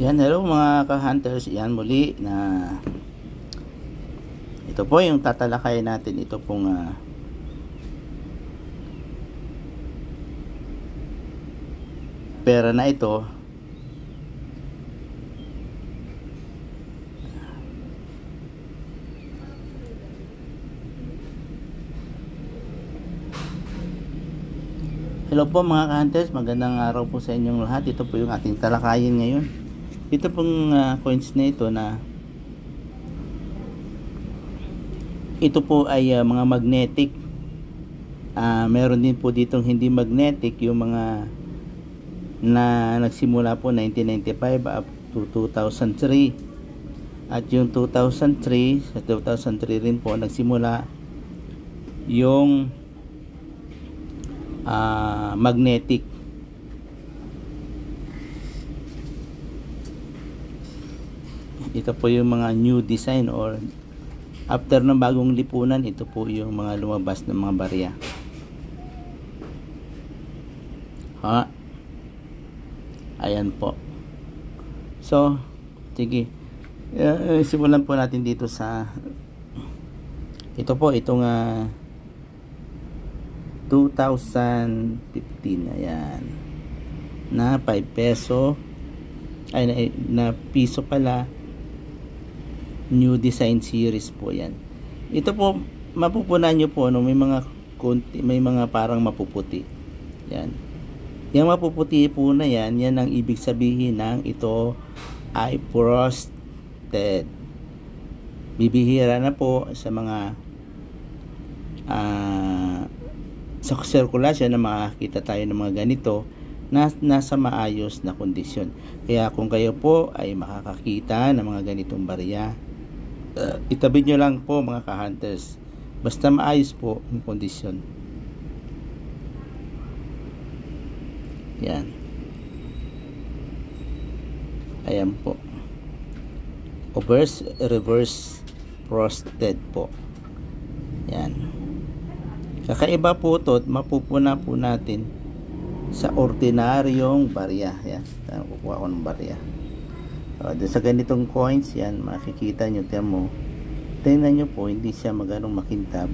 Yan, hello mga ka-hunters. Yan muli na ito po yung tatalakayin natin. Ito pong pera na ito. Hello po mga ka-hunters, magandang araw po sa inyong lahat. Ito po yung ating talakayin ngayon. Ito pong coins na ito ito po ay mga magnetic. Meron din po ditong hindi magnetic, yung mga na nagsimula po 1995 up to 2003. At yung 2003, sa 2003 rin po nagsimula yung magnetic. Ito po yung mga new design or after ng bagong lipunan. Ito po yung mga lumabas ng mga barya. Ayan po. So, sige. Simulan po natin dito sa ito po, itong 2015. Ayan. Na 5 peso. Ay, na piso pala. New design series po yan. Ito po, mapupunan nyo po, may mga may mga parang mapuputi. Yan. Yung mapuputi po na yan, yan ang ibig sabihin ng ito ay frosted. Bibihira na po sa mga sa sirkulasyon na makakita tayo ng mga ganito na nasa maayos na kondisyon. Kaya kung kayo po ay makakakita ng mga ganitong barya, itabi nyo lang po mga ka-hunters, basta maayos po yung kondisyon. Yan. Ayan po, reverse frosted po. Yan. Kakaiba po ito, mapupuna po natin sa ordinaryong barya. Yan, kukuha ko ng barya. Sa ganitong coins, yan, makikita nyo, tingnan nyo po, hindi siya maganong makintab.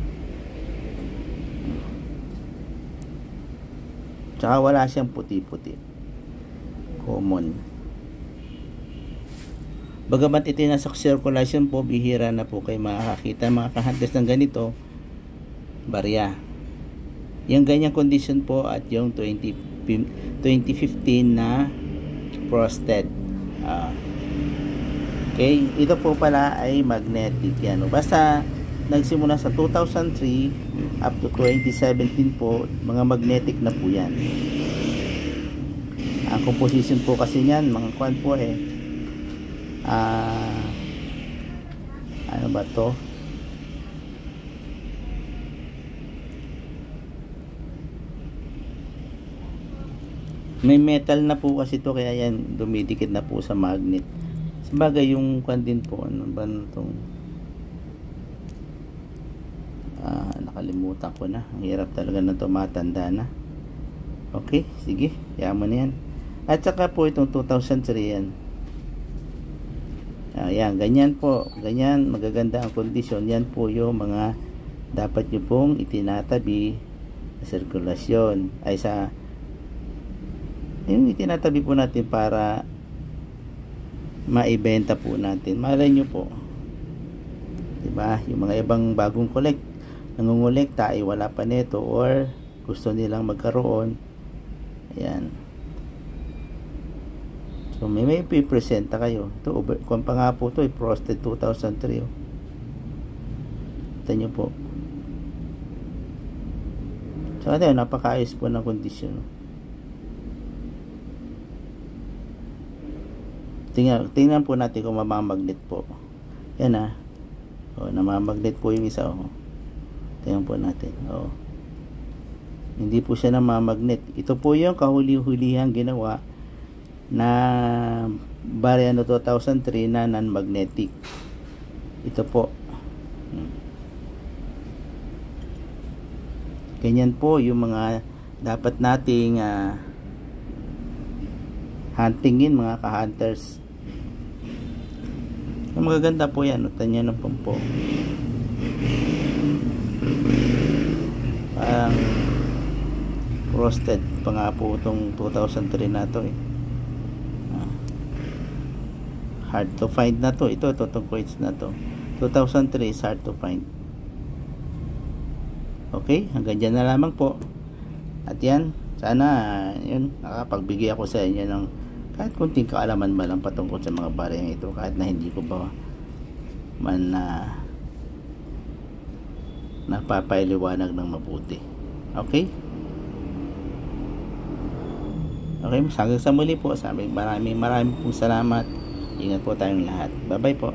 Tsaka wala siyang puti-puti. Common. Bagamat ito nasa circulation po, bihira na po kayo makakita mga ka-hunters ng ganito barya. Yung ganyang condition po at yung 2015 na frosted. Okay, ito po pala ay magnetic yan. Basta nagsimula sa 2003 up to 2017 po, mga magnetic na po yan. Ang composition po kasi niyan, mga kwan po ano ba to? May metal na po kasi to, kaya yan dumidikit na po sa magnet. Sabagay yung kwan din po, ano ba itong nakalimutan ko na. Ang hirap talaga na tumatanda na. Okay, sige, yaman na yan. At saka po itong 2003 yan. Yan, ganyan po, ganyan, magaganda ang kondisyon. Yan po yung mga dapat nyo pong itinatabi sa sirkulasyon, ay sa yung itinatabi po natin para maibenta po natin. Malay nyo po, diba, yung mga ibang bagong nangungulekta ay wala pa neto or gusto nilang magkaroon. Ayan. So may pipresenta kayo. Ito, kung pa nga po ito, frosted 2003. Ito nyo po. So ito, napakaayos po ng kondisyon. Tingnan po natin kung mamamagnet po. Yan namamagnet po yung isa. Tingnan po natin. Hindi po siya namamagnet. Ito po yung kahuli-hulihang ginawa na barya no 2003 na non-magnetic. Ito po. Ganyan po yung mga dapat nating huntingin mga ka-hunters. Yung magaganda po yan, tanya ng pampo. Parang roasted pa nga po itong 2003 na to eh. Hard to find na to. Ito itong coins na to. 2003 is hard to find. Okay, hanggang dyan na lamang po. At yan, sana yun, nakapagbigay ako sa inyo ng kahit kunting kaalaman ba lang patungkol sa mga barang ito, kahit na hindi ko ba man napapailiwanag ng mabuti. Okay? Okay, hanggang sa muli po. Maraming pong salamat. Ingat po tayong lahat. Bye bye po.